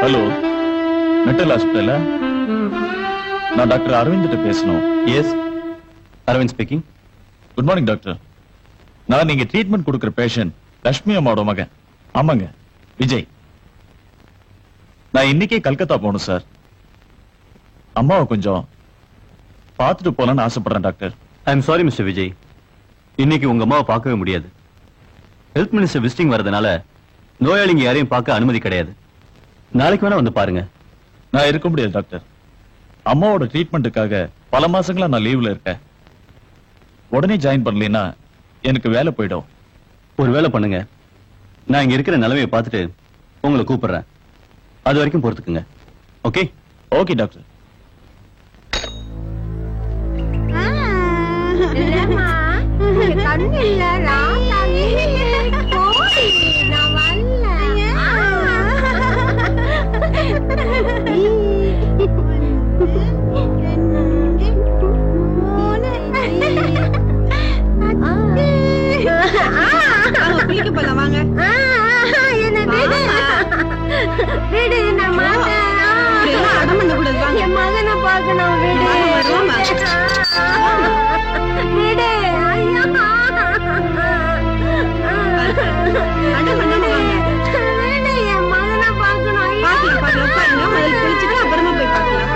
Hello, metal hospital. நான் doctor Aravind கிட்ட பேசணும். Yes, Aravind speaking. Good morning doctor. நான் நீங்க ட்ரீட்மெண்ட் கொடுக்கிற பேஷண்ட் லட்சுமி அம்மாவோட மகன். ஆமாங்க, விஜய். நான் இன்னைக்கே கல்கத்தா போகணும் சார். அம்மாவை கொஞ்சம் பார்த்துட்டு போலான்னு ஆசைப்படுறேன் doctor. I am sorry mister Vijay, இன்னைக்கு உங்க அம்மாவை பார்க்கவே முடியாது. ஹெல்த் மினிஸ்டர் விசிட்டிங் வரதுனால நோயாளிங்க யாரையும் பார்க்க அனுமதி கிடையாது. நாளைக்கு வேணா வந்து பாருங்க. நான் இருக்க முடியாது டாக்டர். அம்மாவோட ட்ரீட்மெண்ட்டுக்காக பல மாசங்களா நான் லீவ்ல இருக்கேன். உடனே ஜாயின் பண்ணலைன்னா எனக்கு வேலை போயிடும். ஒரு வேலை பண்ணுங்க, நான் இங்க இருக்கிற நிலைமையை பார்த்துட்டு உங்களை கூப்பிடுறேன். அது வரைக்கும் பொறுத்துக்குங்க. ஓகே? Okay doctor. மகனை பார்க்கணும். அப்புறமா போய் பார்க்கலாம்.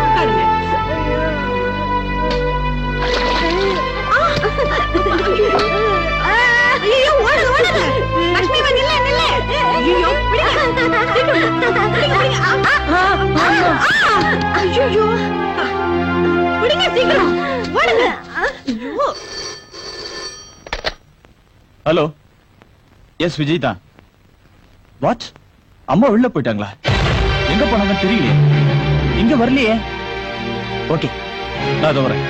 ஹலோ, எஸ் விஜய் தான். வாட்? அம்மா உள்ள போயிட்டாங்களா? எங்க போனாங்கன்னு தெரியலையே. இங்க வரலையே. ஓகே, நான் அதோ வரேன்.